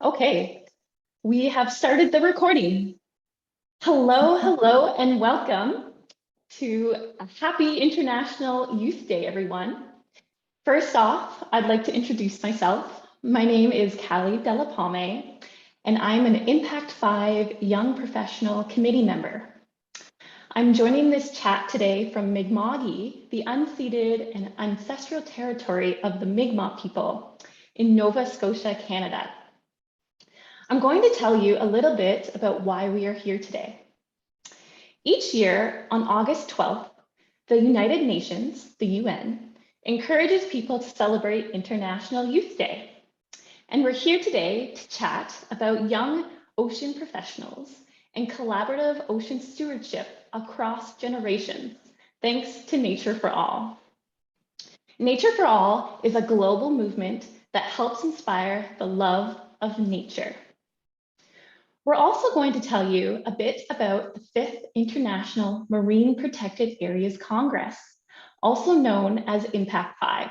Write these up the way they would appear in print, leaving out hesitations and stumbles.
Okay, we have started the recording. Hello, hello, and welcome to a happy International Youth Day, everyone. First off, I'd like to introduce myself. My name is Caleigh Delle Palme, and I'm an IMPAC5 Young Professional Committee member. I'm joining this chat today from Mi'kma'ki, the unceded and ancestral territory of the Mi'kmaq people in Nova Scotia, Canada. I'm going to tell you a little bit about why we are here today. Each year on August 12th, the United Nations, the UN, encourages people to celebrate International Youth Day. And we're here today to chat about young ocean professionals and collaborative ocean stewardship across generations, thanks to Nature for All. Nature for All is a global movement that helps inspire the love of nature. We're also going to tell you a bit about the 5th International Marine Protected Areas Congress, also known as IMPAC5.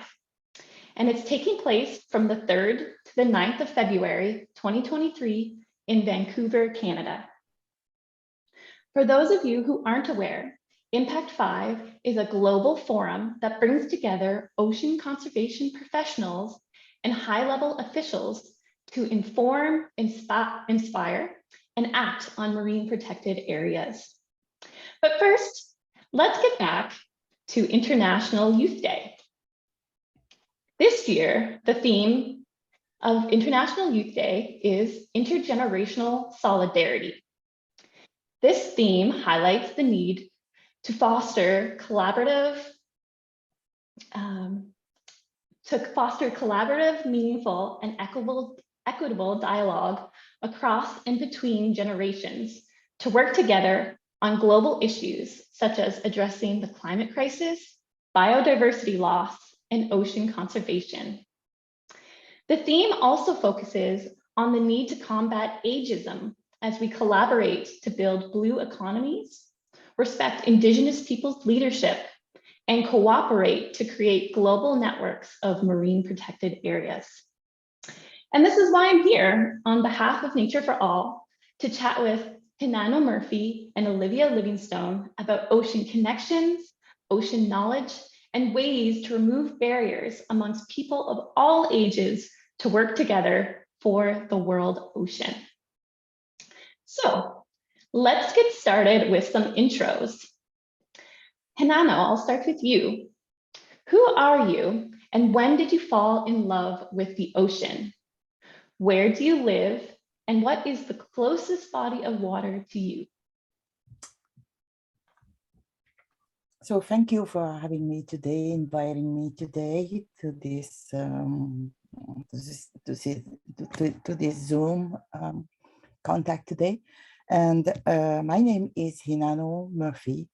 And it's taking place from the 3rd to the 9th of February, 2023 in Vancouver, Canada. For those of you who aren't aware, IMPAC5 is a global forum that brings together ocean conservation professionals and high-level officials to inform, inspire, and act on marine protected areas. But first, let's get back to International Youth Day. This year, the theme of International Youth Day is Intergenerational Solidarity. This theme highlights the need to foster collaborative, meaningful, and equitable dialogue across and between generations to work together on global issues such as addressing the climate crisis, biodiversity loss, and ocean conservation. The theme also focuses on the need to combat ageism as we collaborate to build blue economies, respect Indigenous peoples' leadership, and cooperate to create global networks of marine protected areas. And this is why I'm here on behalf of Nature for All to chat with Hinano Murphy and Olivia Livingstone about ocean connections, ocean knowledge, and ways to remove barriers amongst people of all ages to work together for the world ocean. So let's get started with some intros. Hinano, I'll start with you. Who are you and when did you fall in love with the ocean? Where do you live and what is the closest body of water to you? So thank you for having me today, inviting me today to this Zoom contact today. And my name is Hinano Murphy.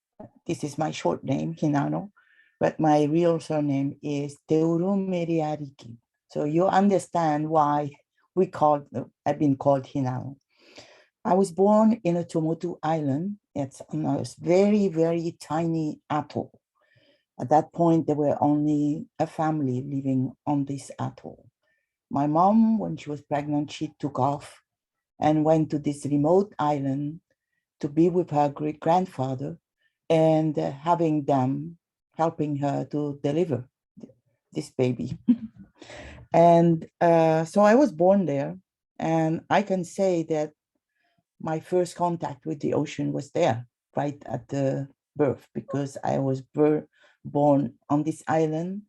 This is my short name, Hinano, but my real surname is Teurumeriariki. So you understand why I've been called Hinano. I was born in a Tuamotu Island. It's on a very, very tiny atoll. At that point, there were only a family living on this atoll. My mom, when she was pregnant, she took off and went to this remote island to be with her great-grandfather and having them helping her to deliver this baby. And so I was born there, and I can say that my first contact with the ocean was there, right at the birth, because I was born on this island.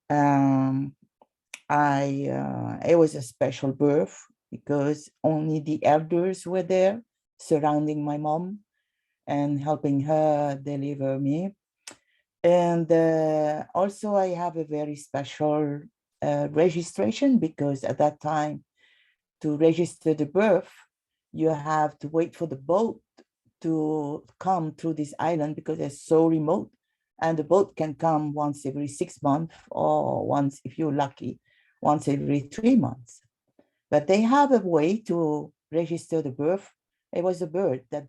It was a special birth because only the elders were there surrounding my mom and helping her deliver me. And also I have a very special registration, because at that time, to register the birth, you have to wait for the boat to come through this island because it's so remote. And the boat can come once every 6 months, or once, if you're lucky, once every 3 months. But they have a way to register the birth. It was a bird that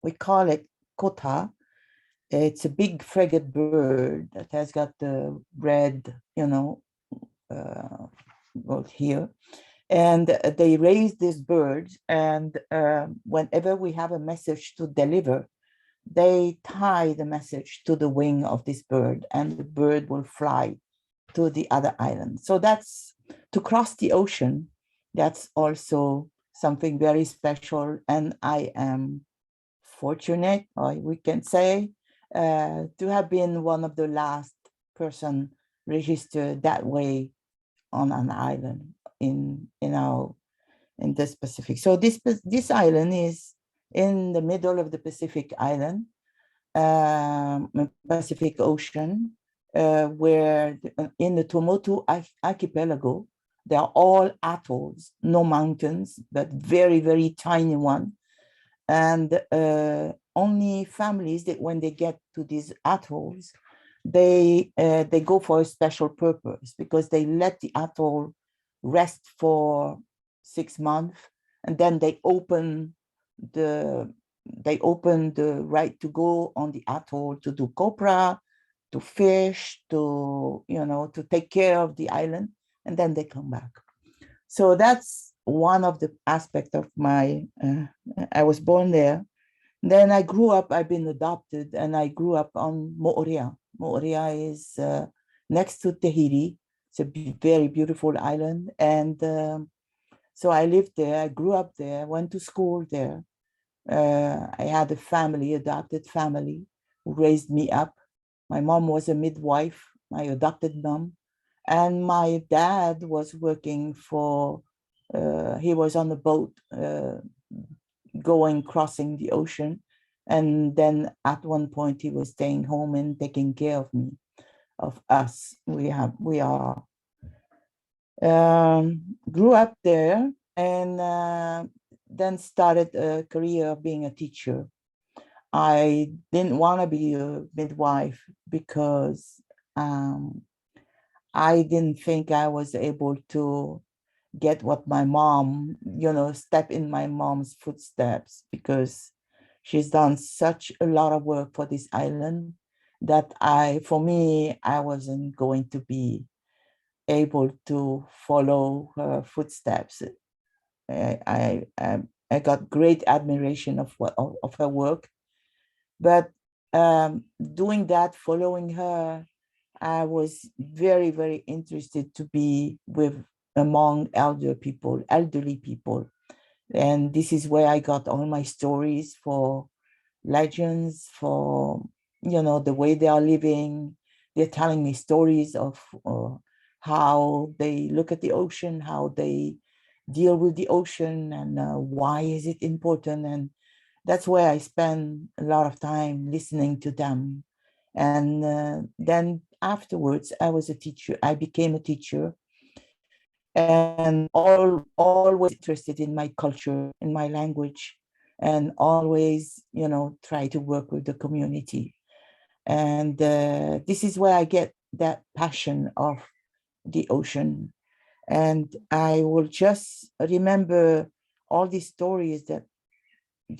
we call it kota. It's a big frigate bird that has got the red, wrote here. And they raise these birds, and whenever we have a message to deliver, they tie the message to the wing of this bird, and the bird will fly to the other island. So that's to cross the ocean. That's also something very special, and I am fortunate, or we can say, to have been one of the last person registered that way on an island in the Pacific. So this island is in the middle of the Pacific Island, Pacific Ocean, where in the Tuamotu archipelago, they are all atolls, no mountains, but very, very tiny one. And only families that when they get to these atolls, they go for a special purpose, because they let the atoll rest for 6 months, and then they open the right to go on the atoll to do copra, to fish, to to take care of the island, and then they come back. So that's one of the aspects of my. I was born there. Then I grew up. I've been adopted, and I grew up on Moorea. Moorea is next to Tahiti. It's a very beautiful island, and so I lived there. I grew up there. Went to school there. I had a family, adopted family, who raised me up. My mom was a midwife, my adopted mom, and my dad was working for. He was on the boat, crossing the ocean, and then at one point he was staying home and taking care of me, of us. We are grew up there, and then started a career of being a teacher. I didn't want to be a midwife because I didn't think I was able to get what my mom, step in my mom's footsteps, because she's done such a lot of work for this island that for me, I wasn't going to be able to follow her footsteps. I got great admiration of her work, but doing that, following her, I was very, very interested to be among elderly people. And this is where I got all my stories for legends, for, the way they are living. They're telling me stories of how they look at the ocean, how they deal with the ocean, and why is it important. And that's where I spend a lot of time listening to them. And then afterwards, I was a teacher. I became a teacher, and always interested in my culture, in my language, and always, try to work with the community. And this is where I get that passion of the ocean. And I will just remember all these stories that,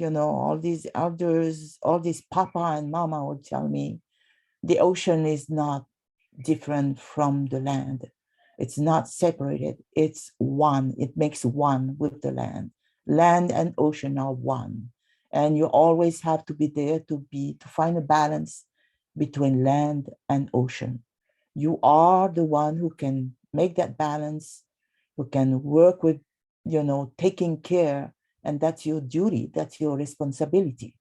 all these elders, all these papa and mama would tell me. The ocean is not different from the land. It's not separated. It's one. It makes one with the land. Land and ocean are one. And you always have to be there to find a balance between land and ocean. You are the one who can make that balance, who can work with, taking care. And that's your duty. That's your responsibility.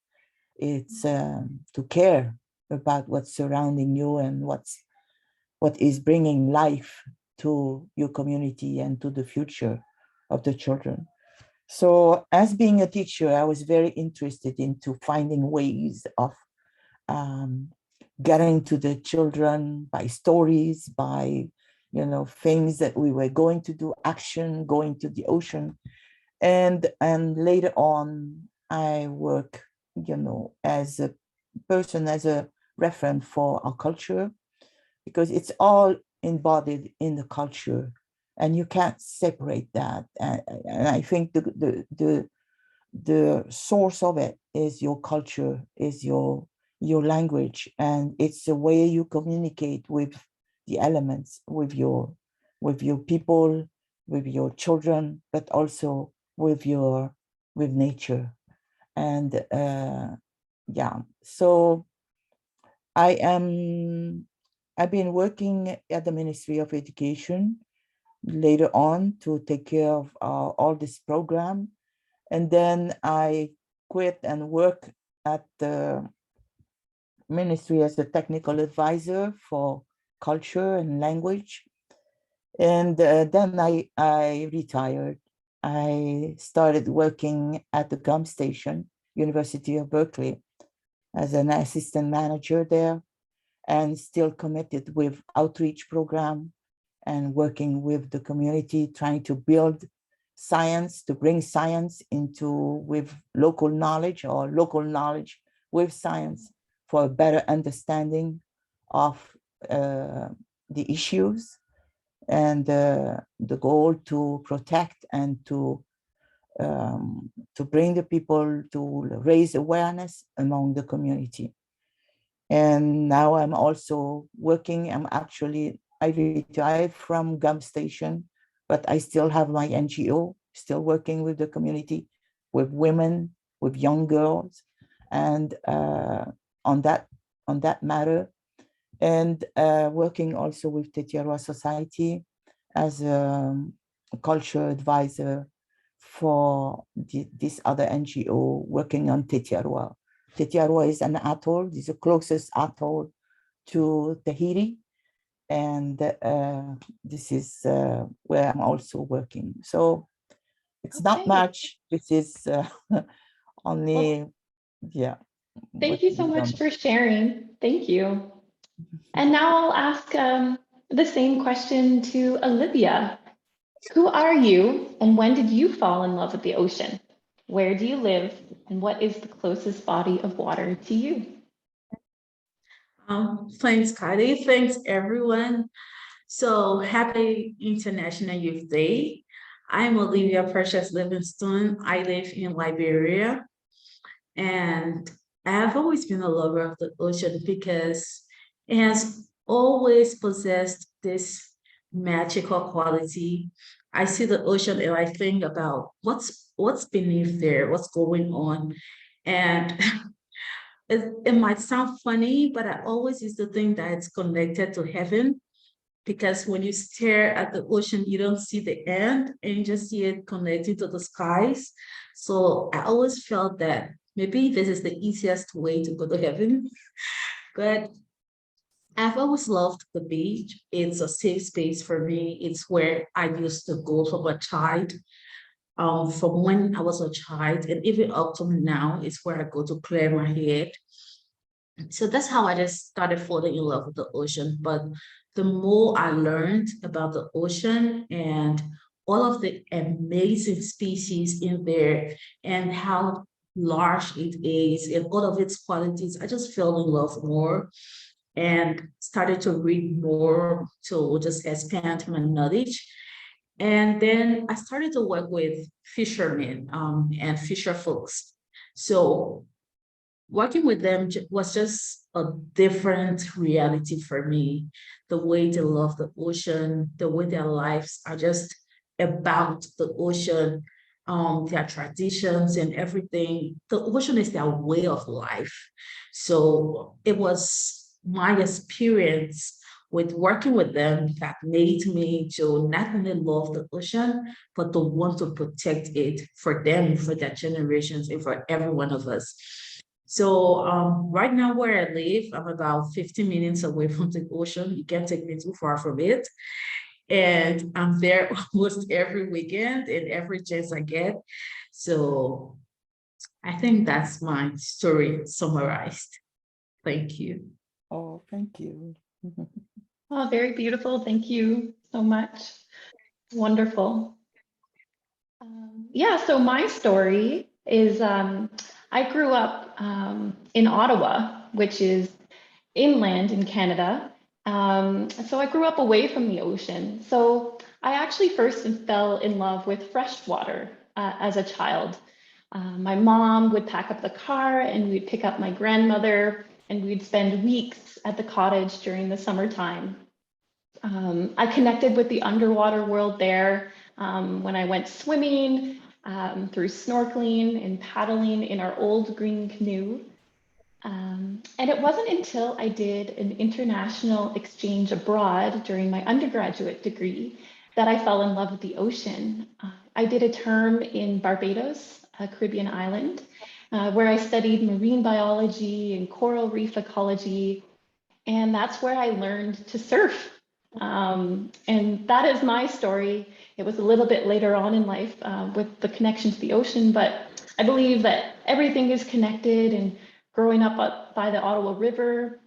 It's to care about what's surrounding you and what is bringing life to your community and to the future of the children. So as being a teacher, I was very interested into finding ways of getting to the children by stories, by, things that we were going to do, action, going to the ocean. And later on, I work, as a person, as a referent for our culture, because it's all embodied in the culture, and you can't separate that. And I think the source of it is your culture, is your language, and it's the way you communicate with the elements, with your with your people, with your children, but also with nature. And yeah, so I've been working at the Ministry of Education later on to take care of all this program. And then I quit and work at the ministry as a technical advisor for culture and language. And then I retired. I started working at the GUM station, University of Berkeley, as an assistant manager there, and still committed with outreach program and working with the community, trying to build science, to bring science into with local knowledge, or local knowledge with science, for a better understanding of the issues, and the goal to protect and to bring the people, to raise awareness among the community. And now I'm also working, I retired from GUM station, but I still have my NGO, still working with the community, with women, with young girls, and on that matter, and working also with Tetiaroa Society as a culture advisor for this other NGO working on Tetiaroa. Tetiaroa is an atoll, it's the closest atoll to Tahiti. And this is where I'm also working. So it's not much. This is only, yeah. Thank you so much for sharing. Thank you. And now I'll ask the same question to Olivia. Who are you, and when did you fall in love with the ocean? Where do you live, and what is the closest body of water to you? Thanks, Caleigh. Thanks, everyone. So happy International Youth Day. I'm Olivia Precious Livingstone. I live in Liberia, and I've always been a lover of the ocean because it has always possessed this magical quality. I see the ocean and I think about what's beneath there, what's going on. And it might sound funny, but I always used to think that it's connected to heaven, because when you stare at the ocean, you don't see the end and you just see it connected to the skies. So I always felt that maybe this is the easiest way to go to heaven. But I've always loved the beach. It's a safe space for me. It's where I used to go from a child. From when I was a child, and even up to now, it's where I go to clear my head. So that's how I just started falling in love with the ocean. But the more I learned about the ocean and all of the amazing species in there and how large it is and all of its qualities, I just fell in love more and started to read more to just expand my knowledge. And then I started to work with fishermen and fisher folks. So working with them was just a different reality for me. The way they love the ocean, the way their lives are just about the ocean, their traditions and everything. The ocean is their way of life. So it was my experience with working with them that made me to not only love the ocean, but to want to protect it for them, for their generations, and for every one of us. So right now where I live, I'm about 15 minutes away from the ocean. You can't take me too far from it. And I'm there almost every weekend and every chance I get. So I think that's my story summarized. Thank you. Oh, thank you. Oh, very beautiful. Thank you so much. Wonderful. Yeah, so my story is I grew up in Ottawa, which is inland in Canada. So I grew up away from the ocean. So I actually first fell in love with fresh water as a child. My mom would pack up the car and we'd pick up my grandmother and we'd spend weeks at the cottage during the summertime. I connected with the underwater world there when I went swimming, through snorkeling and paddling in our old green canoe. And it wasn't until I did an international exchange abroad during my undergraduate degree that I fell in love with the ocean. I did a term in Barbados, a Caribbean island, where I studied marine biology and coral reef ecology. And that's where I learned to surf. And that is my story. It was a little bit later on in life with the connection to the ocean, but I believe that everything is connected. And growing up by the Ottawa River,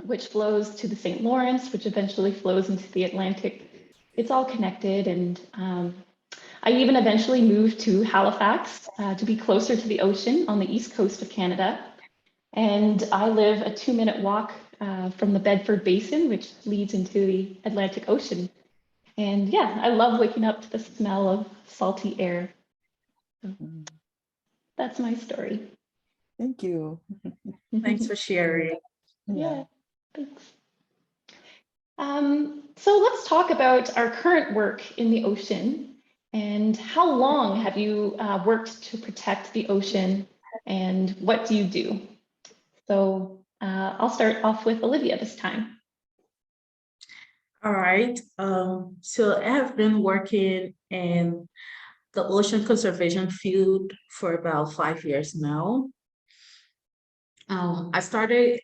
which flows to the St. Lawrence, which eventually flows into the Atlantic, it's all connected. And I even eventually moved to Halifax to be closer to the ocean on the east coast of Canada. And I live a 2-minute walk from the Bedford Basin, which leads into the Atlantic Ocean. And yeah, I love waking up to the smell of salty air. So that's my story. Thank you. Thanks for sharing. Yeah, thanks. So let's talk about our current work in the ocean. And how long have you worked to protect the ocean, and what do you do? So I'll start off with Olivia this time. All right. So I have been working in the ocean conservation field for about 5 years now. I started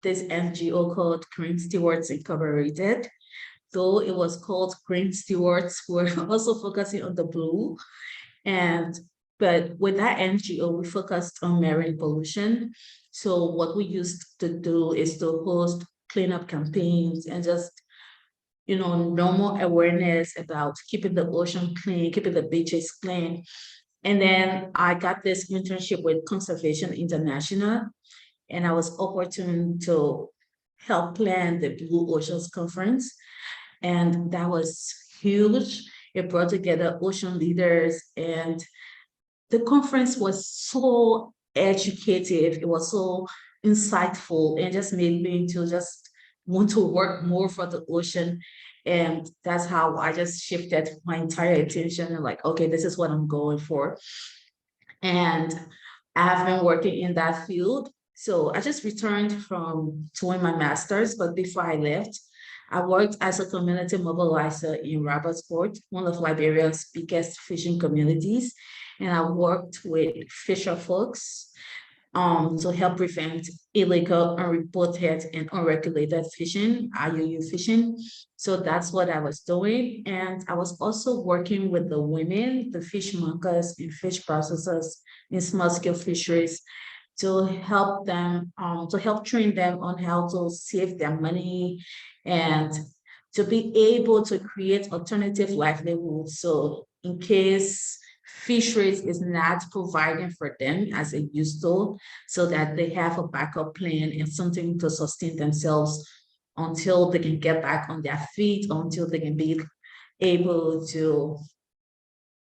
this NGO called Green Stewards Incorporated. Though it was called Green Stewards, we're also focusing on the blue. But with that NGO, we focused on marine pollution. So what we used to do is to host cleanup campaigns and just, normal awareness about keeping the ocean clean, keeping the beaches clean. And then I got this internship with Conservation International, and I was opportune to help plan the Blue Oceans Conference. And that was huge. It brought together ocean leaders, and the conference was so educative. It was so insightful, and just made me to just want to work more for the ocean. And that's how I just shifted my entire attention and like, okay, this is what I'm going for. And I've been working in that field. So I just returned from doing my master's, but before I left, I worked as a community mobilizer in Robertsport, one of Liberia's biggest fishing communities. And I worked with fisher folks to help prevent illegal, unreported, and unregulated fishing, IUU fishing. So that's what I was doing. And I was also working with the women, the fishmongers and fish processors in small-scale fisheries, to help them, to help train them on how to save their money and to be able to create alternative livelihoods. So in case fisheries is not providing for them as it used to, so that they have a backup plan and something to sustain themselves until they can get back on their feet, until they can be able to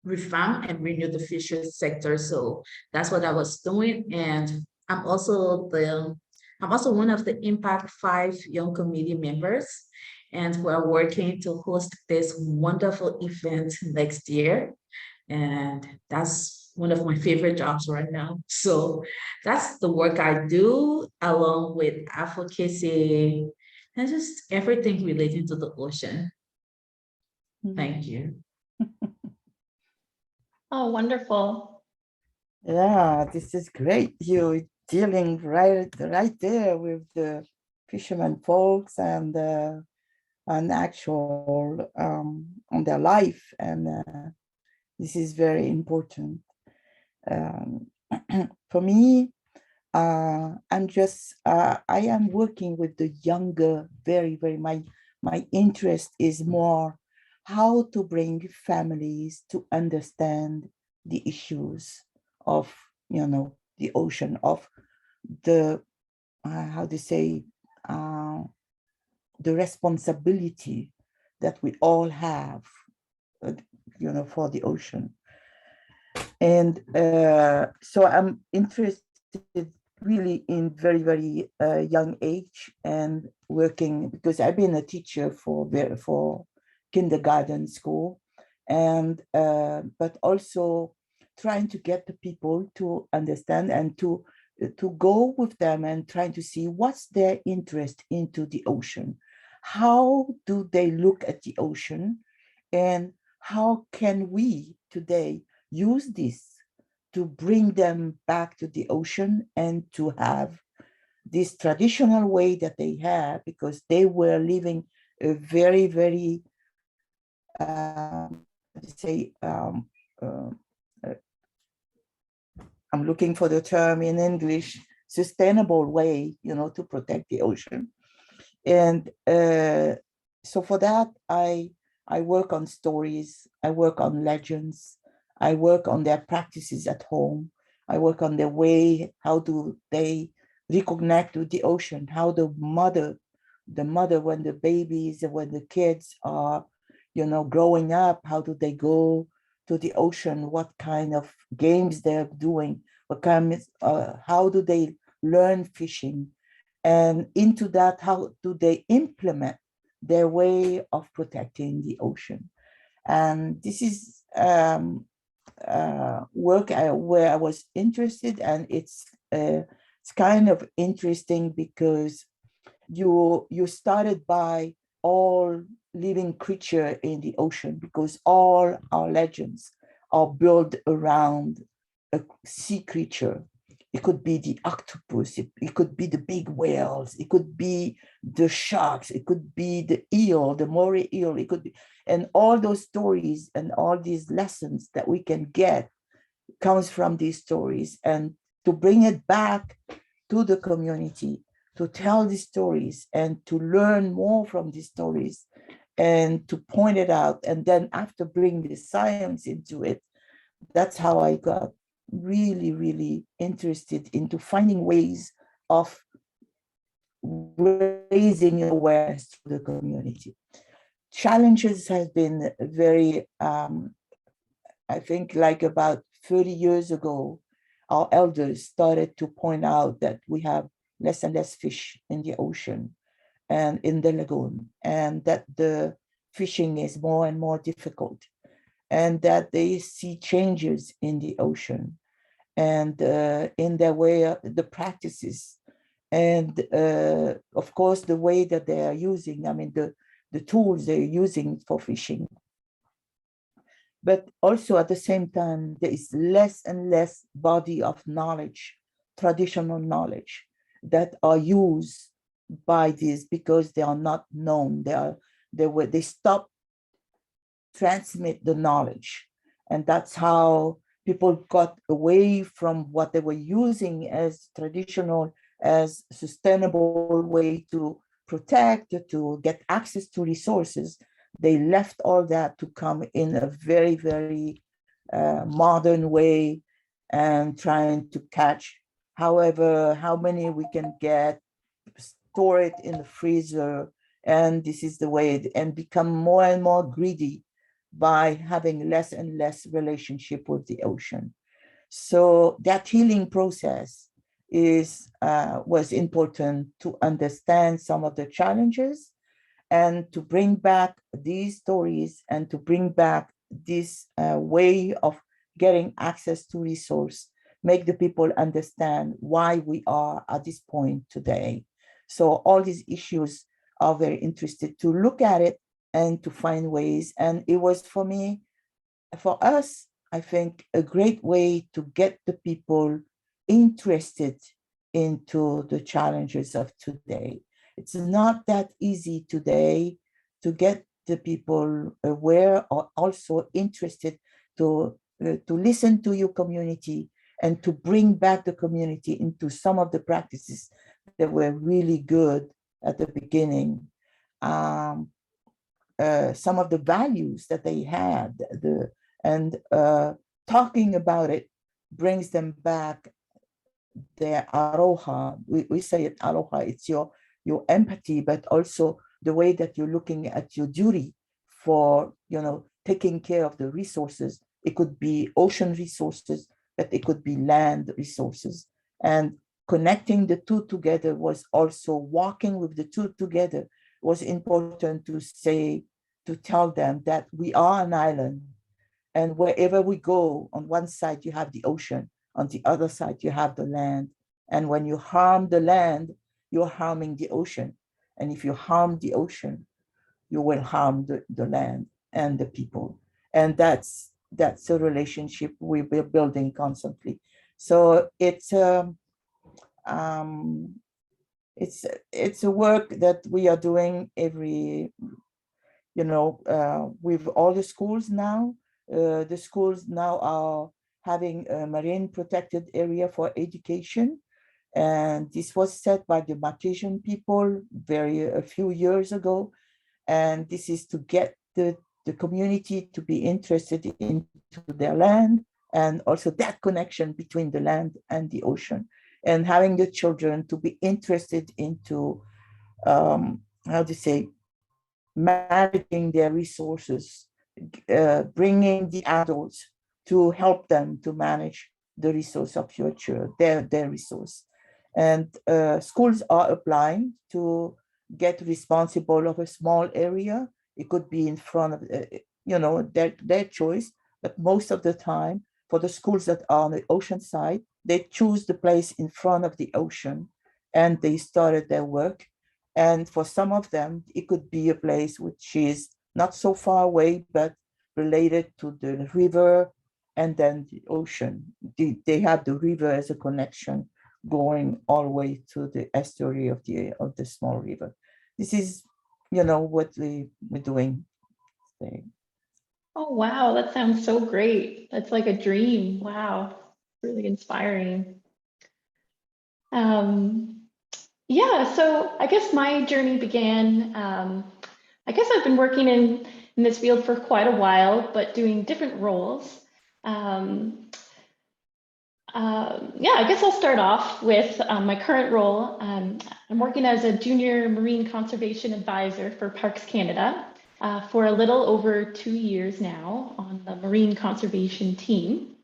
reform and renew the fisheries sector. So that's what I was doing. And I'm also one of the IMPAC5 young committee members, and we're working to host this wonderful event next year. And that's one of my favorite jobs right now. So that's the work I do, along with advocacy and just everything relating to the ocean. Thank you. Oh, wonderful. Yeah, this is great. You're dealing right there with the fishermen folks and actual on their life, and this is very important. For me, I am working with the younger, very, my interest is more how to bring families to understand the issues of, the ocean, of the, the responsibility that we all have, for the ocean. And so I'm interested really in very, very young age, and working, because I've been a teacher for kindergarten school, and but also trying to get the people to understand and to go with them and trying to see what's their interest into the ocean. How do they look at the ocean, and how can we today use this to bring them back to the ocean and to have this traditional way that they have, because they were living a very, very, say, uh, I'm looking for the term in English, sustainable way, to protect the ocean. And so for that, I work on stories, I work on legends, I work on their practices at home, I work on their way, how do they reconnect with the ocean, how the mother, when the babies and when the kids are, growing up, how do they go to the ocean, what kind of games they're doing, how do they learn fishing, and into that, how do they implement their way of protecting the ocean. And this is work where I was interested, and it's kind of interesting because you started by all living creature in the ocean, because all our legends are built around a sea creature. It could be the octopus, it could be the big whales, it could be the sharks, it could be the eel, the moray eel, it could be, and all those stories and all these lessons that we can get comes from these stories. And to bring it back to the community, to tell these stories and to learn more from these stories and to point it out, and then after bring the science into it, that's how I got really, really interested into finding ways of raising awareness to the community. Challenges has been very, I think like about 30 years ago, our elders started to point out that we have less and less fish in the ocean and in the lagoon, and that the fishing is more and more difficult, and that they see changes in the ocean and in their way, the practices, and of course, the way that they are using, I mean, the tools they're using for fishing. But also at the same time, there is less and less body of knowledge, traditional knowledge, that are used by this because they are not known. They stop transmit the knowledge. And that's how people got away from what they were using as traditional, as sustainable way to protect, to get access to resources. They left all that to come in a very, very modern way and trying to catch however, how many we can get, store it in the freezer. And this is the way, and become more and more greedy by having less and less relationship with the ocean. So that healing process was important to understand some of the challenges and to bring back these stories and to bring back this way of getting access to resource, make the people understand why we are at this point today. So all these issues are very interested to look at it and to find ways. And it was for me, for us, I think, a great way to get the people interested into the challenges of today. It's not that easy today to get the people aware or also interested to listen to your community and to bring back the community into some of the practices that were really good at the beginning. Some of the values that they had, talking about it brings them back their aroha. We say it aroha, it's your empathy, but also the way that you're looking at your duty for, taking care of the resources. It could be ocean resources, but it could be land resources. And connecting the two together was also walking with the two together. Was important to say, to tell them that we are an island, and wherever we go, on one side you have the ocean, on the other side you have the land. And when you harm the land, you're harming the ocean. And if you harm the ocean, you will harm the land and the people. And that's a relationship we're building constantly. So it's a work that we are doing every, with all the schools now. The schools now are having a marine protected area for education. And this was set by the Tahitian people a few years ago. And this is to get the community to be interested into their land, and also that connection between the land and the ocean, and having the children to be interested into, managing their resources, bringing the adults to help them to manage the resource of your child, their resource. And schools are applying to get responsible of a small area. It could be in front of, their choice, but most of the time, for the schools that are on the ocean side, they choose the place in front of the ocean, and they started their work. And for some of them, it could be a place which is not so far away, but related to the river and then the ocean. They have the river as a connection going all the way to the estuary of the small river. This is, what we're doing today. Oh, wow, that sounds so great. That's like a dream. Wow, really inspiring. Yeah, so I guess my journey began, I guess I've been working in this field for quite a while, but doing different roles. Yeah, I guess I'll start off with my current role. I'm working as a junior marine conservation advisor for Parks Canada for a little over 2 years now on the marine conservation team.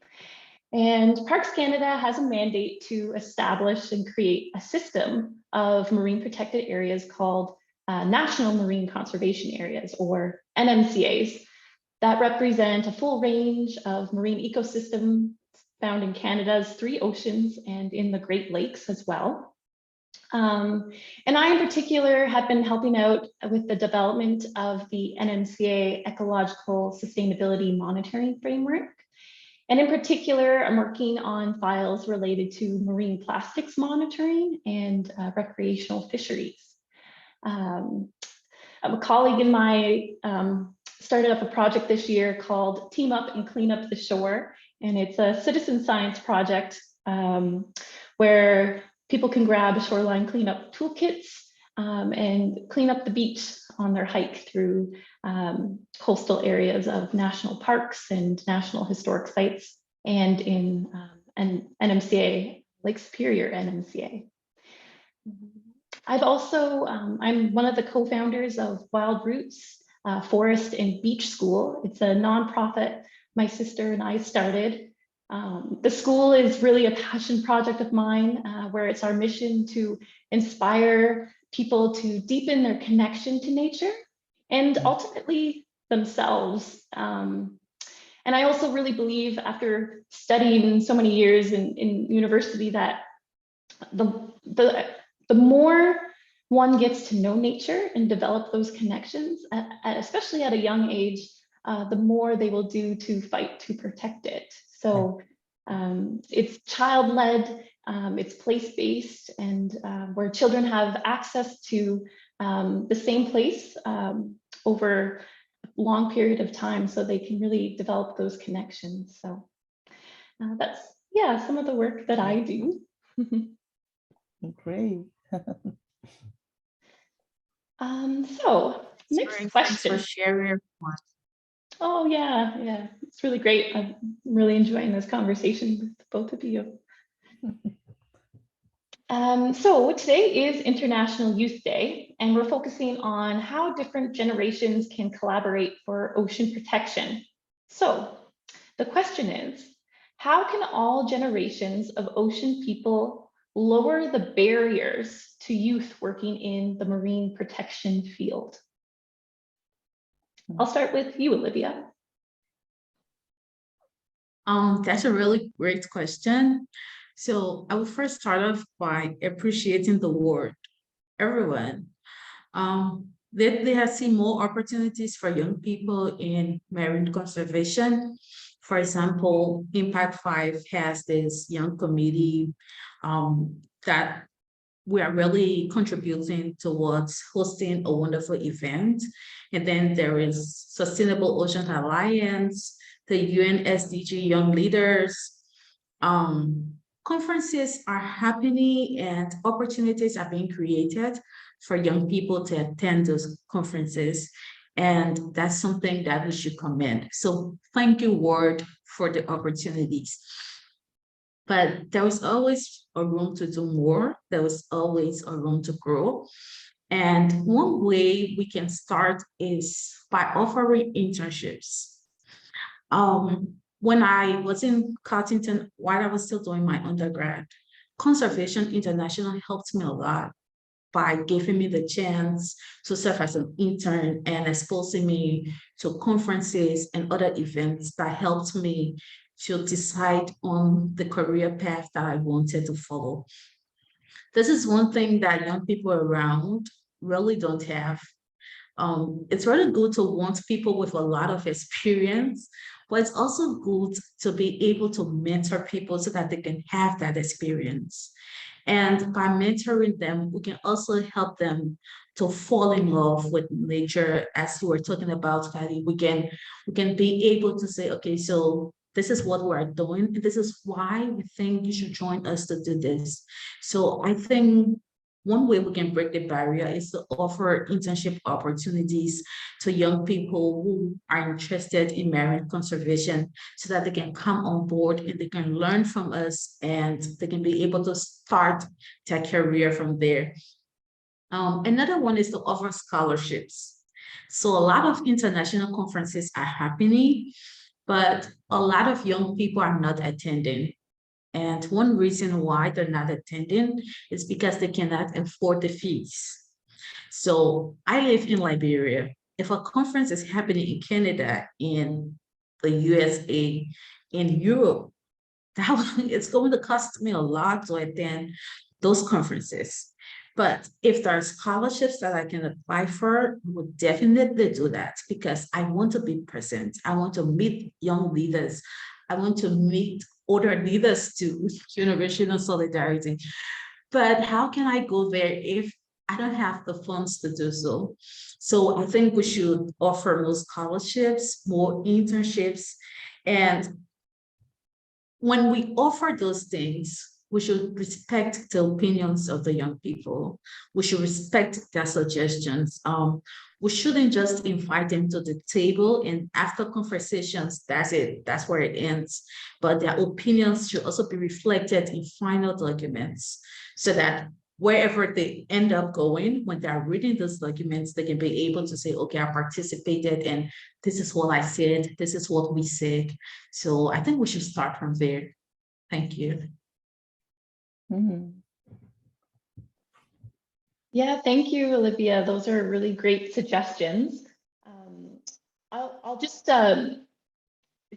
And Parks Canada has a mandate to establish and create a system of marine protected areas called National Marine Conservation Areas, or NMCAs, that represent a full range of marine ecosystems found in Canada's 3 oceans and in the Great Lakes as well. And I, in particular, have been helping out with the development of the NMCA Ecological Sustainability Monitoring Framework. And in particular, I'm working on files related to marine plastics monitoring and recreational fisheries. A colleague in my started up a project this year called Team Up and Clean Up the Shore. And it's a citizen science project where people can grab shoreline cleanup toolkits and clean up the beach on their hike through coastal areas of national parks and national historic sites, and in an NMCA, Lake Superior NMCA. I've also, I'm one of the co-founders of Wild Roots Forest and Beach School. It's a nonprofit my sister and I started. The school is really a passion project of mine, where it's our mission to inspire people to deepen their connection to nature and ultimately themselves. And I also really believe, after studying so many years in university, that the more one gets to know nature and develop those connections, especially at a young age, the more they will do to fight to protect it. So it's child-led, it's place-based, and where children have access to the same place over a long period of time, so they can really develop those connections. So that's, yeah, some of the work that I do. Great. So next question. Thanks for sharing. Oh yeah, it's really great. I'm really enjoying this conversation with both of you. So today is International Youth Day, and we're focusing on how different generations can collaborate for ocean protection. So the question is, how can all generations of ocean people lower the barriers to youth working in the marine protection field? I'll start with you, Olivia. That's a really great question. So I will first start off by appreciating the word, everyone. Lately, I see more opportunities for young people in marine conservation. For example, IMPAC5 has this young committee that we are really contributing towards hosting a wonderful event. And then there is Sustainable Ocean Alliance, the UN SDG Young Leaders. Conferences are happening and opportunities are being created for young people to attend those conferences. And that's something that we should commend. So thank you, Ward, for the opportunities. But there was always a room to do more. There was always a room to grow. And one way we can start is by offering internships. When I was in Cottington, while I was still doing my undergrad, Conservation International helped me a lot by giving me the chance to serve as an intern and exposing me to conferences and other events that helped me to decide on the career path that I wanted to follow. This is one thing that young people around really don't have. It's really good to want people with a lot of experience, but it's also good to be able to mentor people so that they can have that experience. And by mentoring them, we can also help them to fall in love with nature. As you were talking about, Caleigh, we can be able to say, okay, so this is what we're doing, and this is why we think you should join us to do this. So I think one way we can break the barrier is to offer internship opportunities to young people who are interested in marine conservation so that they can come on board and they can learn from us and they can be able to start their career from there. Another one is to offer scholarships. So a lot of international conferences are happening, but a lot of young people are not attending. And one reason why they're not attending is because they cannot afford the fees. So I live in Liberia. If a conference is happening in Canada, in the USA, in Europe, it's going to cost me a lot to attend those conferences. But if there are scholarships that I can apply for, I would definitely do that because I want to be present. I want to meet young leaders. I want to meet other leaders to Generational Solidarity. But how can I go there if I don't have the funds to do so? So I think we should offer more scholarships, more internships. And when we offer those things, we should respect the opinions of the young people. We should respect their suggestions. We shouldn't just invite them to the table and after conversations, that's it, that's where it ends. But their opinions should also be reflected in final documents so that wherever they end up going, when they're reading those documents, they can be able to say, okay, I participated and this is what I said, this is what we said. So I think we should start from there. Thank you. Mhm. Yeah, thank you, Olivia. Those are really great suggestions. I'll just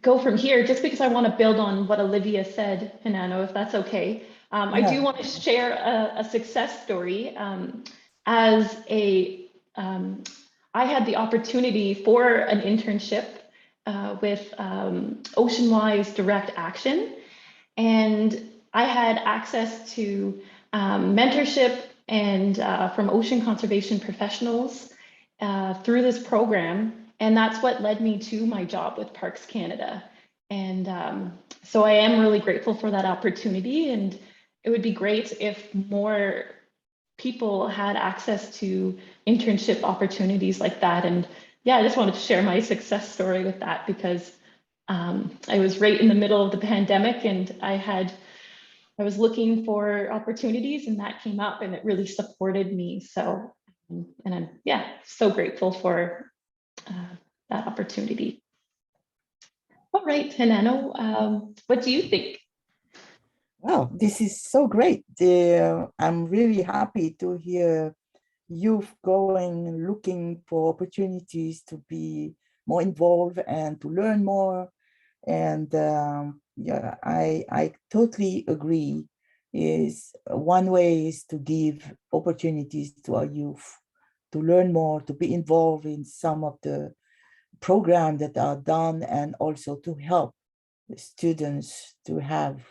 go from here just because I want to build on what Olivia said, Hinano, if that's okay. I do want to share a success story. As I had the opportunity for an internship with Oceanwise Direct Action, and I had access to mentorship and from ocean conservation professionals through this program. And that's what led me to my job with Parks Canada. And so I am really grateful for that opportunity. And it would be great if more people had access to internship opportunities like that. And yeah, I just wanted to share my success story with that because I was right in the middle of the pandemic and I was looking for opportunities and that came up and it really supported me. So, and I'm, yeah, so grateful for that opportunity. All right, Hinano, what do you think? Wow, this is so great. I'm really happy to hear youth going, looking for opportunities to be more involved and to learn more. And yeah, I totally agree. Is one way is to give opportunities to our youth to learn more, to be involved in some of the programs that are done, and also to help the students to have,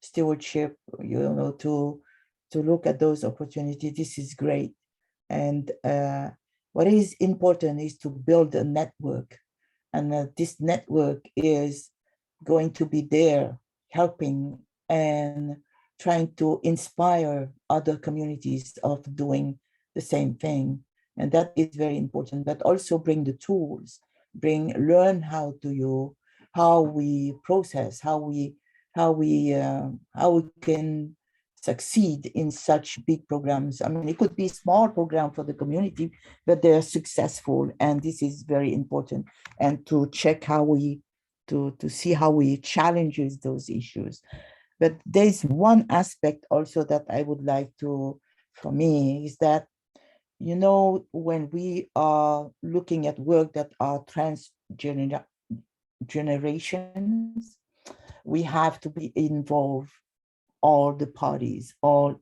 stewardship, to look at those opportunities. This is great. And what is important is to build a network, and this network is going to be there helping and trying to inspire other communities of doing the same thing. And that is very important, but also bring the tools, learn how we process, how we can succeed in such big programs. I mean, it could be small program for the community, but they're successful, and this is very important. And to check how we to see how we challenges those issues. But there's one aspect also that I would like to, for me, is that, when we are looking at work that are generations, we have to be involved all the parties,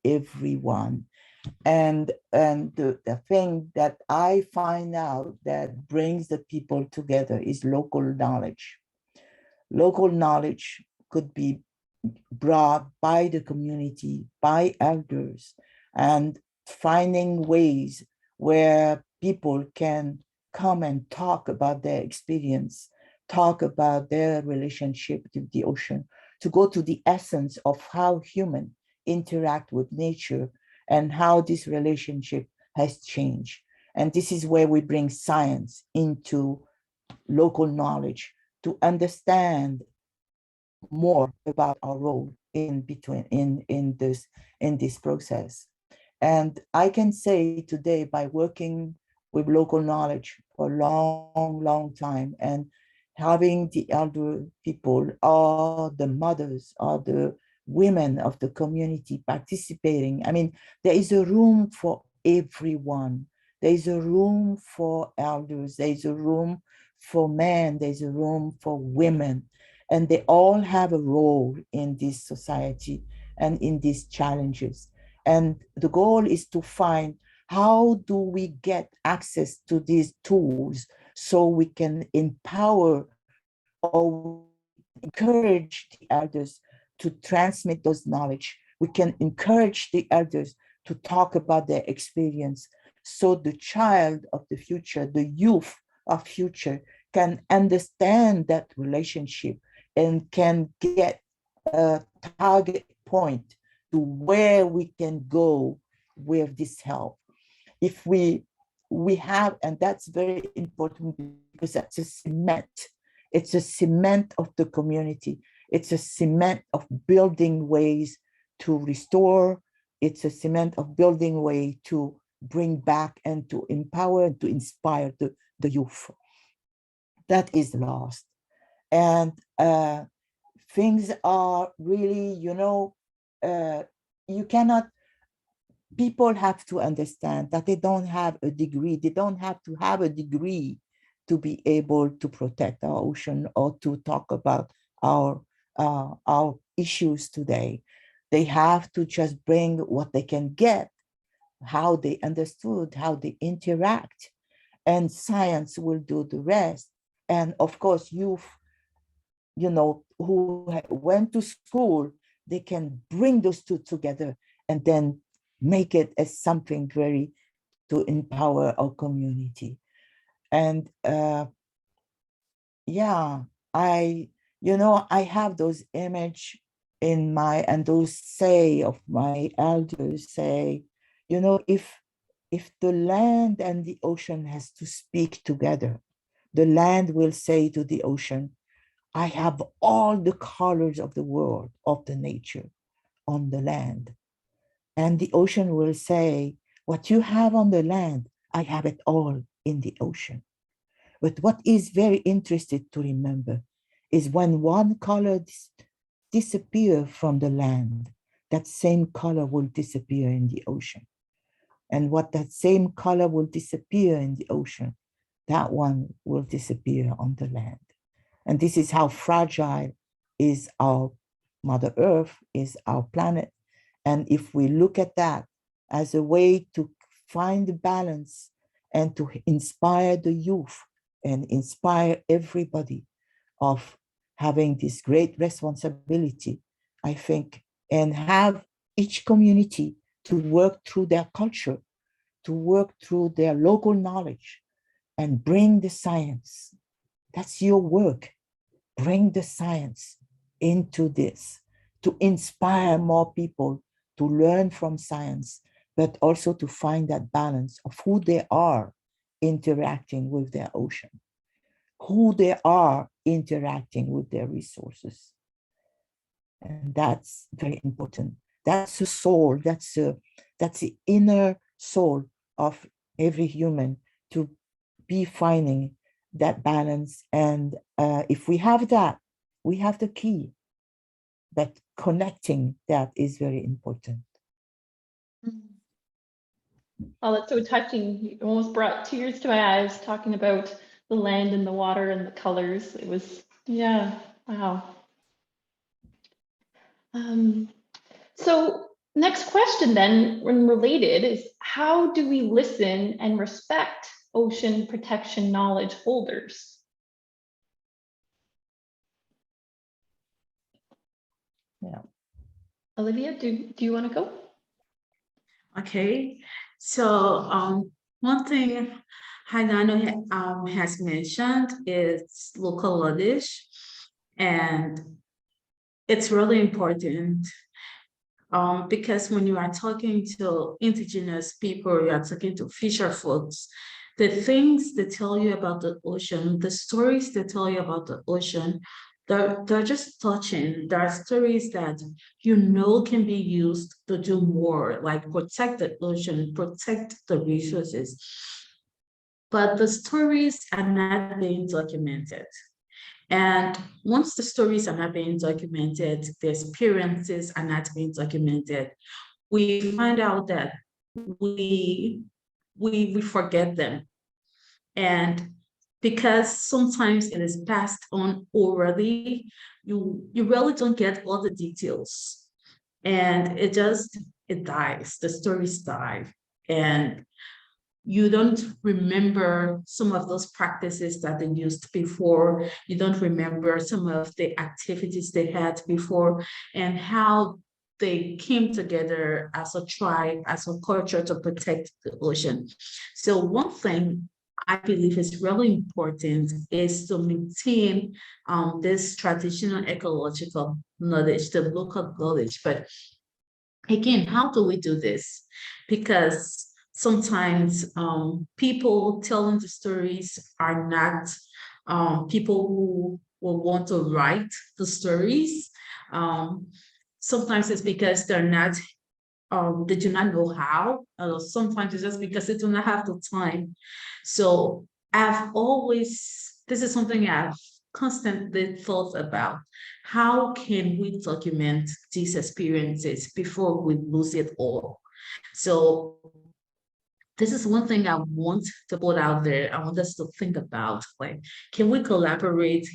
everyone. And the thing that I find out that brings the people together is local knowledge. Local knowledge could be brought by the community, by elders, and finding ways where people can come and talk about their experience, talk about their relationship with the ocean, to go to the essence of how humans interact with nature and how this relationship has changed. And this is where we bring science into local knowledge to understand more about our role in this process. And I can say today, by working with local knowledge for a long time, and having the elder people or the mothers or the women of the community participating, I mean, there is a room for everyone. There is a room for elders. There is a room for men. There's a room for women. And they all have a role in this society and in these challenges. And the goal is to find, how do we get access to these tools so we can empower or encourage the elders to transmit those knowledge. We can encourage the elders to talk about their experience, so the child of the future, the youth of future, can understand that relationship and can get a target point to where we can go with this help. If we have, and that's very important, because that's a cement. It's a cement of the community. It's a cement of building ways to restore. It's a cement of building way to bring back and to empower and to inspire the youth. That is lost. And things are really, you cannot, people have to understand that they don't have a degree. They don't have to have a degree to be able to protect our ocean or to talk about our issues today. They have to just bring what they can get, how they understood, how they interact, and science will do the rest. And of course, youth, who went to school, they can bring those two together and then make it as something very to empower our community. And yeah, I have those image in my, and those say of my elders say, if the land and the ocean has to speak together, the land will say to the ocean, I have all the colors of the world, of the nature on the land. And the ocean will say, what you have on the land, I have it all in the ocean. But what is very interesting to remember is when one color disappear from the land, that same color will disappear in the ocean. And what that same color will disappear in the ocean, that one will disappear on the land. And this is how fragile is our Mother Earth, is our planet. And if we look at that as a way to find the balance and to inspire the youth and inspire everybody of having this great responsibility, I think, and have each community to work through their culture, to work through their local knowledge and bring the science. That's your work. Bring the science into this to inspire more people to learn from science, but also to find that balance of who they are interacting with their ocean, who they are interacting with their resources. And that's very important. That's the soul, that's the inner soul of every human, to be finding that balance. And if we have that, we have the key. But connecting that is very important. Oh, that's so touching. You almost brought tears to my eyes talking about the land and the water and the colors. It was, yeah, wow. So next question then, when related, is how do we listen and respect ocean protection knowledge holders? Yeah. Olivia, do you want to go? Okay, so one thing Hinano has mentioned is local knowledge, and it's really important because when you are talking to indigenous people, you are talking to fisher folks, the things they tell you about the ocean, the stories they tell you about the ocean, they're just touching. There are stories that you know can be used to do more, like protect the ocean, protect the resources. But the stories are not being documented. And once the stories are not being documented, the experiences are not being documented, we find out that we forget them. And because sometimes it is passed on orally, you really don't get all the details. And it dies, the stories die. And you don't remember some of those practices that they used before. You don't remember some of the activities they had before and how they came together as a tribe, as a culture to protect the ocean. So one thing I believe is really important is to maintain this traditional ecological knowledge, the local knowledge. But again, how do we do this? Because sometimes people telling the stories are not people who will want to write the stories. Sometimes it's because they're not, they do not know how. Sometimes it's just because they do not have the time. So this is something I've constantly thought about. How can we document these experiences before we lose it all? So this is one thing I want to put out there. I want us to think about, like, can we collaborate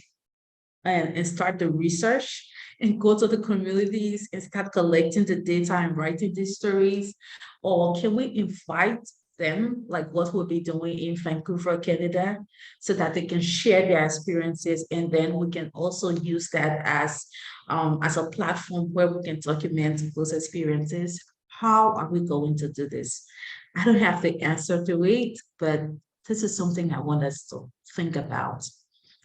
and start the research and go to the communities and start collecting the data and writing these stories? Or can we invite them, like what we'll be doing in Vancouver, Canada, so that they can share their experiences, and then we can also use that as a platform where we can document those experiences? How are we going to do this? I don't have the answer to it, but this is something I want us to think about.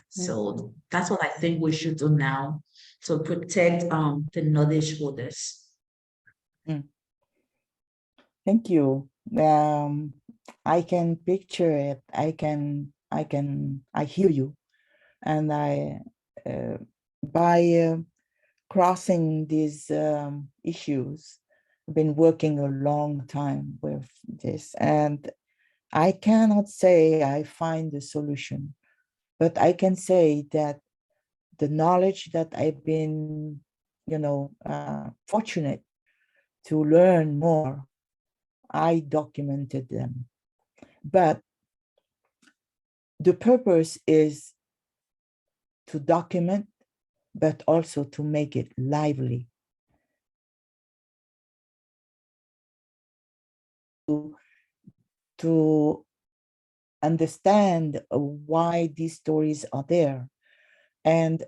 So that's what I think we should do now to protect the knowledge holders. Thank you. I can picture it. I hear you. And by crossing these issues, I've been working a long time with this, and I cannot say I find a solution, but I can say that the knowledge that I've been fortunate to learn more, I documented them. But the purpose is to document, but also to make it lively. To understand why these stories are there, and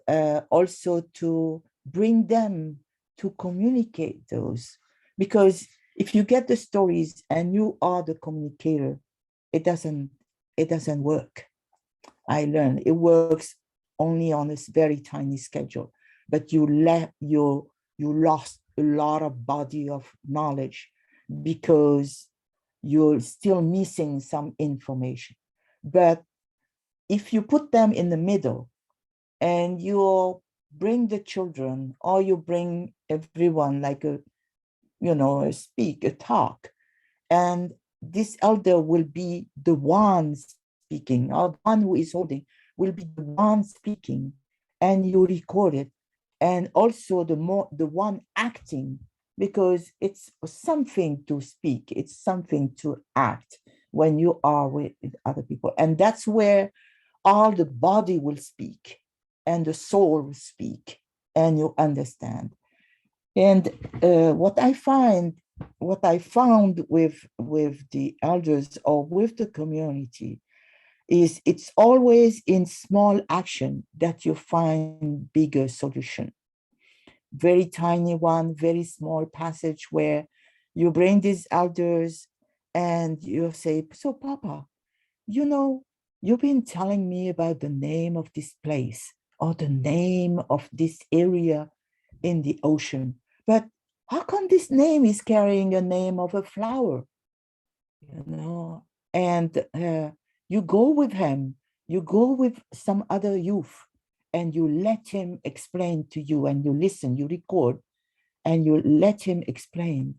also to bring them to communicate those. Because if you get the stories and you are the communicator, it doesn't work. I learned it works only on this very tiny schedule, but you lost a lot of body of knowledge because you're still missing some information. But if you put them in the middle and you bring the children, or you bring everyone like a talk, and this elder will be the one speaking, or the one who is holding will be the one speaking, and you record it, and also the one acting, because it's something to speak, it's something to act when you are with other people. And that's where all the body will speak and the soul will speak, and you understand. And what I found with the elders or with the community is it's always in small action that you find bigger solution. Very tiny one, very small passage where you bring these elders and you say, so Papa, you've been telling me about the name of this place or the name of this area in the ocean, but how come this name is carrying a name of a flower? And you go with him, you go with some other youth, and you let him explain to you, and you listen, you record, and you let him explain.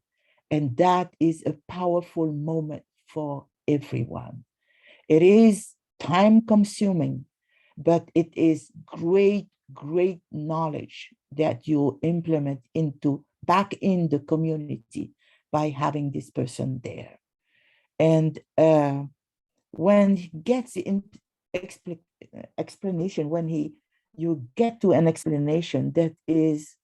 And that is a powerful moment for everyone. It is time consuming, but it is great knowledge that you implement back in the community by having this person there. And when he gets in explanation, when you get to an explanation that is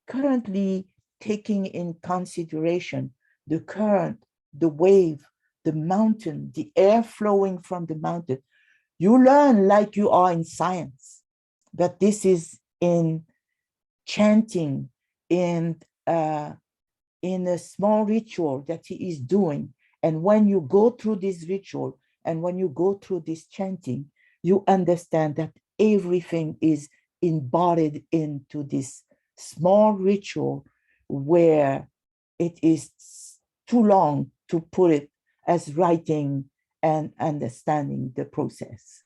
currently taking in consideration the current, the wave, the mountain, the air flowing from the mountain, you learn like you are in science. But this is in chanting, in a small ritual that he is doing. And when you go through this ritual and when you go through this chanting, you understand that everything is embodied into this small ritual, where it is too long to put it as writing and understanding the process.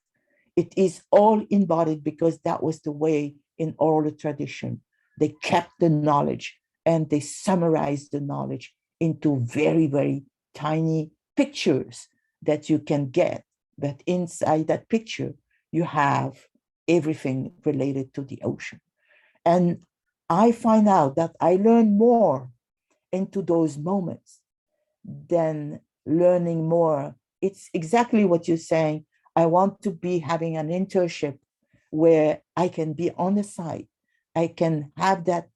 It is all embodied because that was the way in oral tradition. They kept the knowledge and they summarized the knowledge into very, very tiny pictures that you can get. But inside that picture, you have everything related to the ocean. And I find out that I learn more into those moments than learning more. It's exactly what you're saying. I want to be having an internship where I can be on the site. I can have that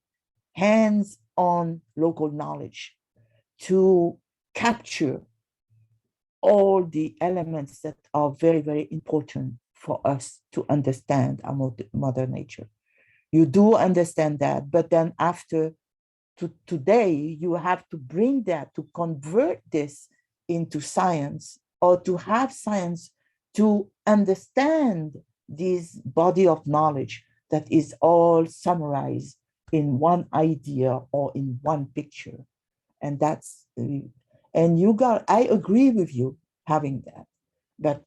hands-on local knowledge to capture all the elements that are very, very important for us to understand our Mother Nature. You do understand that, but then after today, you have to bring that, to convert this into science, or to have science to understand this body of knowledge that is all summarized in one idea or in one picture. And that's, and I agree with you having that. But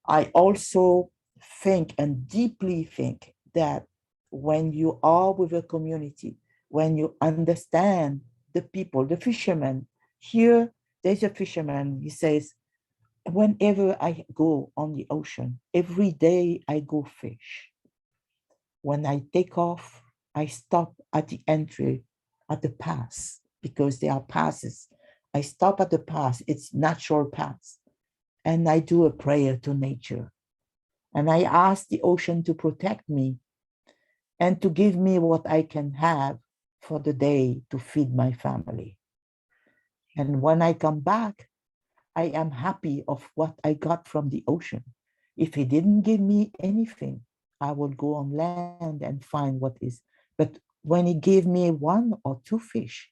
I also think and deeply think that when you are with a community, when you understand the people, the fishermen, here there's a fisherman, he says, whenever I go on the ocean, every day I go fish. When I take off, I stop at the entry, at the pass, because there are passes. I stop at the pass, it's natural paths. And I do a prayer to nature. And I ask the ocean to protect me and to give me what I can have for the day to feed my family. And when I come back, I am happy of what I got from the ocean. If he didn't give me anything, I would go on land and find what is. But when he gave me 1 or 2 fish,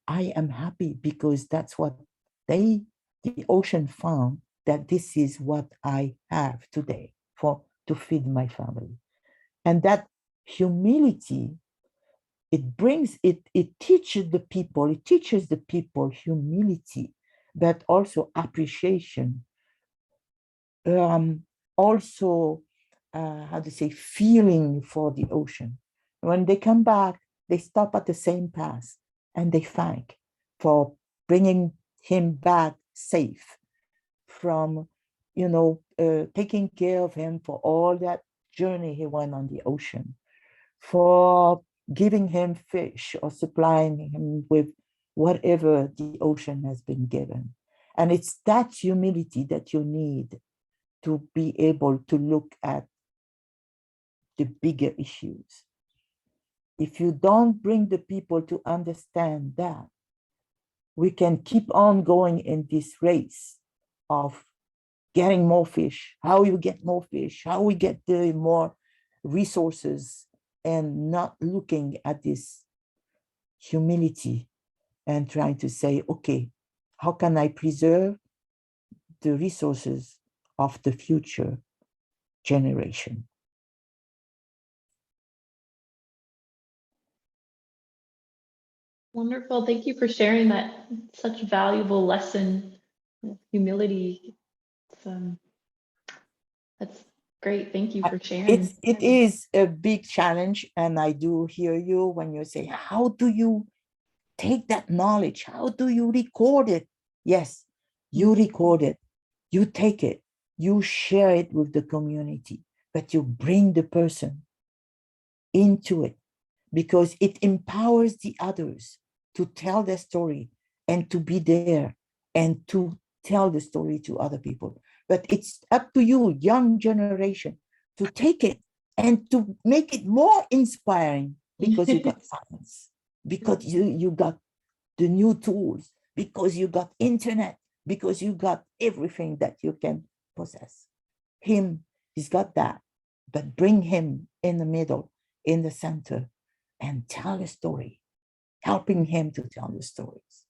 I am happy because that's what the ocean found, that this is what I have today to feed my family. And that humility, it teaches the people humility, but also appreciation, also, how to say, feeling for the ocean. When they come back, they stop at the same pass and they thank for bringing him back safe from, taking care of him for all that journey he went on the ocean, for giving him fish or supplying him with whatever the ocean has been given. And it's that humility that you need to be able to look at the bigger issues. If you don't bring the people to understand that, we can keep on going in this race of getting more fish, how you get more fish, how we get the more resources, and not looking at this humility and trying to say, okay, how can I preserve the resources of the future generation? Wonderful. Thank you for sharing that such valuable lesson, humility. That's great. Thank you for sharing. It is a big challenge, and I do hear you when you say, how do you take that knowledge? How do you record it? Yes, you record it, you take it, you share it with the community, but you bring the person into it because it empowers the others to tell their story and to be there and to tell the story to other people. But it's up to you, young generation, to take it and to make it more inspiring because you got science, because you got the new tools, because you got internet, because you got everything that you can possess. He's got that, but bring him in the middle, in the center, and tell a story, helping him to tell the stories.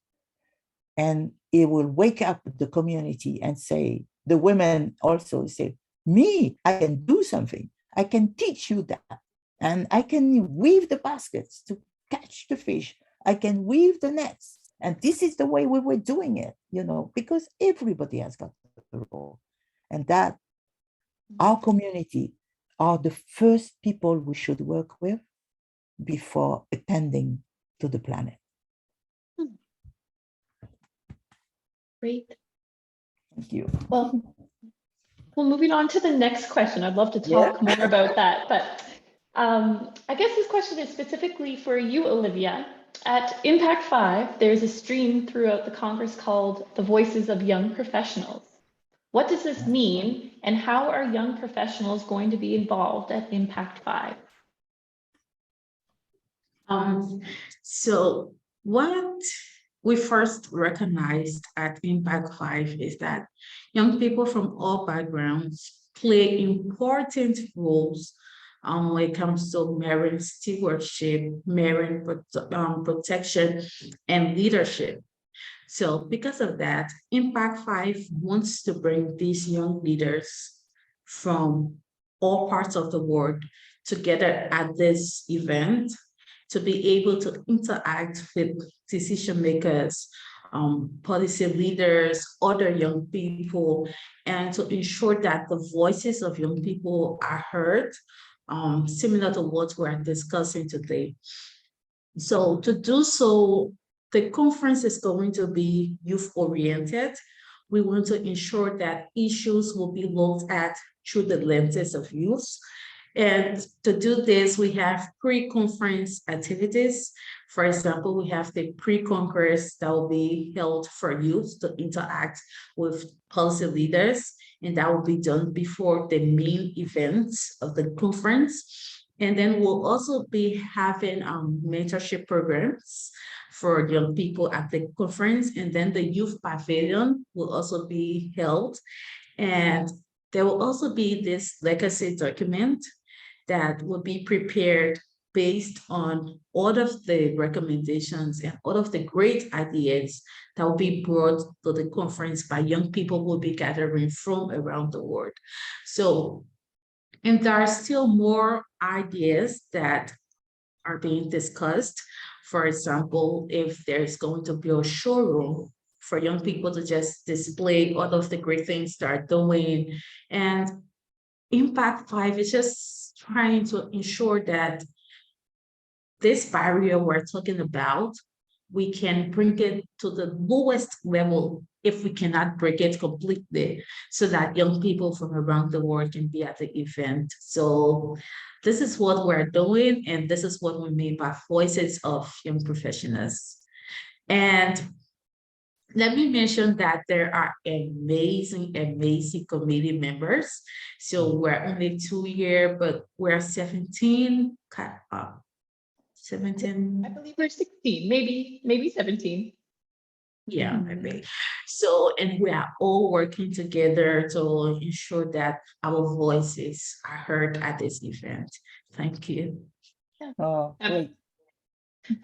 And it will wake up the community and say, the women also say, me, I can do something. I can teach you that. And I can weave the baskets to catch the fish. I can weave the nets. And this is the way we were doing it, because everybody has got a role. And that our community are the first people we should work with before attending to the planet. Great. Thank you. Well, moving on to the next question. I'd love to talk more about that, but I guess this question is specifically for you, Olivia. At IMPAC5, there's a stream throughout the Congress called the Voices of Young Professionals. What does this mean, and how are young professionals going to be involved at IMPAC5? So what we first recognized at IMPAC5 is that young people from all backgrounds play important roles when it comes to marine stewardship, marine protection, and leadership. So because of that, IMPAC5 wants to bring these young leaders from all parts of the world together at this event to be able to interact with decision makers, policy leaders, other young people, and to ensure that the voices of young people are heard, similar to what we're discussing today. So to do so, the conference is going to be youth-oriented. We want to ensure that issues will be looked at through the lenses of youth. And to do this, we have pre-conference activities. For example, we have the pre-congress that will be held for youth to interact with policy leaders, and that will be done before the main events of the conference. And then we'll also be having mentorship programs for young people at the conference, and then the youth pavilion will also be held. And there will also be this legacy document that will be prepared based on all of the recommendations and all of the great ideas that will be brought to the conference by young people who will be gathering from around the world. So, and there are still more ideas that are being discussed. For example, if there's going to be a showroom for young people to just display all of the great things they're doing. And IMPAC5 is just trying to ensure that this barrier we're talking about, we can bring it to the lowest level if we cannot break it completely, so that young people from around the world can be at the event. So this is what we're doing, and this is what we mean by voices of young professionals. And let me mention that there are amazing, amazing committee members. So we're only 2 here, but we're 17, 17. I believe we're 16, maybe 17. Yeah, maybe. So, and we are all working together to ensure that our voices are heard at this event. Thank you. Oh, great.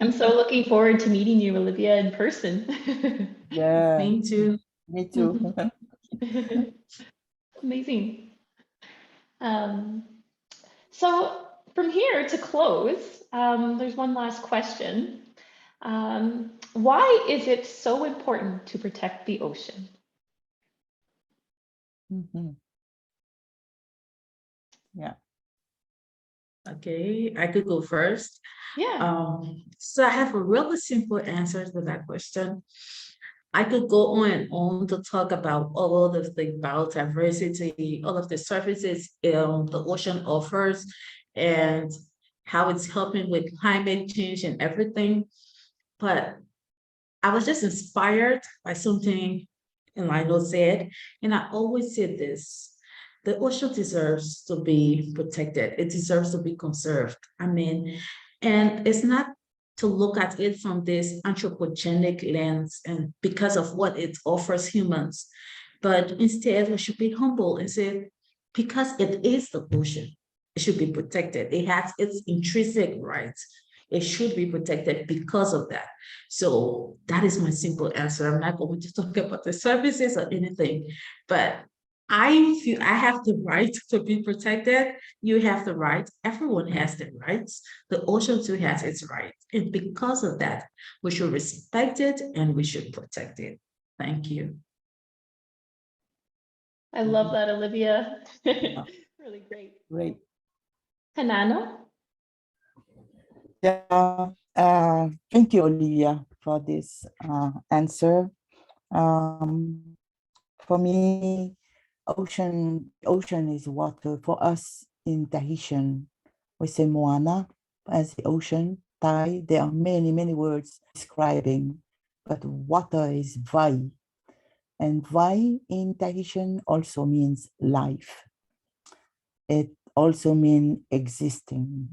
I'm so looking forward to meeting you, Olivia, in person. Yeah, Me too. me too. Amazing. So from here to close, there's one last question. Why is it so important to protect the ocean? Yeah. Okay, I could go first. Yeah. So I have a really simple answer to that question. I could go on and on to talk about all of the biodiversity, all of the services the ocean offers, and how it's helping with climate change and everything. But I was just inspired by something Lionel said, and I always say this: the ocean deserves to be protected. It deserves to be conserved. I mean, and it's not to look at it from this anthropogenic lens and because of what it offers humans, but instead we should be humble and say, because it is the ocean, it should be protected. It has its intrinsic rights. It should be protected because of that. So that is my simple answer. I'm not going to talk about the services or anything, but I feel I have the right to be protected. You have the right. Everyone has the rights. The ocean too has its rights. And because of that, we should respect it and we should protect it. Thank you. I love that, Olivia. Really great. Great. Hinano? Yeah. Thank you, Olivia, for this answer. For me, ocean is water. For us in Tahitian, we say moana as the ocean. Thai, there are many, many words describing, but water is vai. And vai in Tahitian also means life. It also means existing.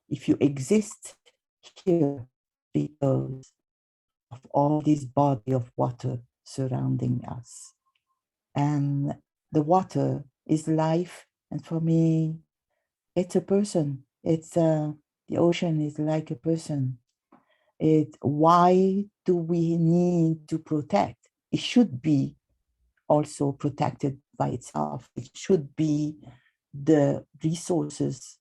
If you exist here because of all this body of water surrounding us. And the water is life. And for me, it's a person. It's the ocean is like a person. Why do we need to protect? It should be also protected by itself. It should be the resources,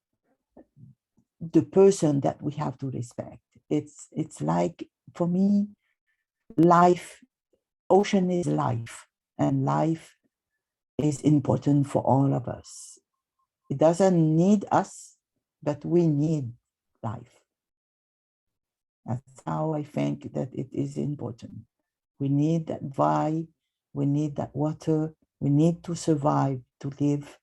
the person that we have to respect. It's like, for me, life, ocean is life, and life is important for all of us. It doesn't need us, but we need life. That's how I think that it is important. We need that vai, we need that water, we need to survive, to live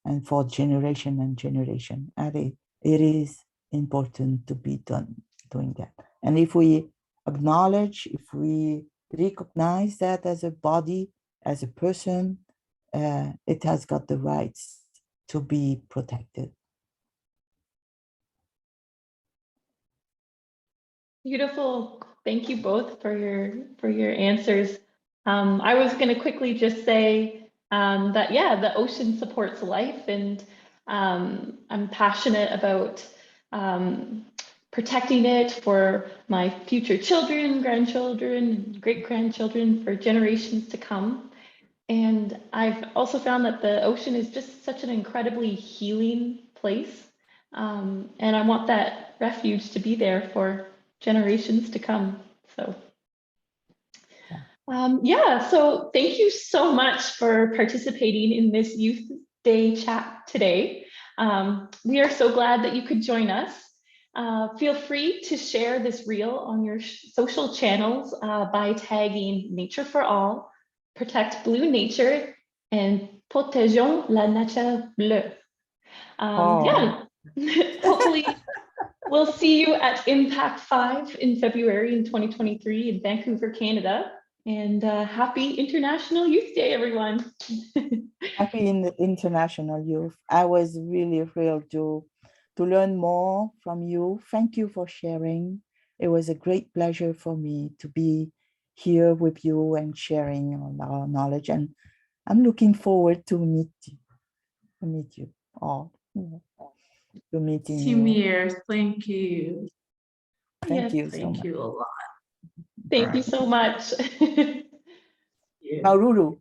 and for generation and generation. And it is important to be doing that. And if we acknowledge, if we recognize that as a body, as a person, it has got the rights to be protected. Beautiful. Thank you both for your answers. I was going to quickly just say that yeah, the ocean supports life, and I'm passionate about protecting it for my future children, grandchildren, great-grandchildren, for generations to come. And I've also found that the ocean is just such an incredibly healing place. And I want that refuge to be there for generations to come. So yeah, so thank you so much for participating in this Youth Day chat today. We are so glad that you could join us. Feel free to share this reel on your social channels by tagging Nature for All, Protect Blue Nature, and Protégeons la nature bleue. Yeah, hopefully we'll see you at IMPAC5 in February in 2023 in Vancouver, Canada. And happy International Youth Day, everyone. Happy International Youth. I was really thrilled to learn more from you. Thank you for sharing. It was a great pleasure for me to be here with you and sharing all our knowledge. And I'm looking forward to meet you all. To meeting Same you. here. Thank you. Thank Yes. you so Thank much. you a lot. Thank you so much. Yeah. Maururu.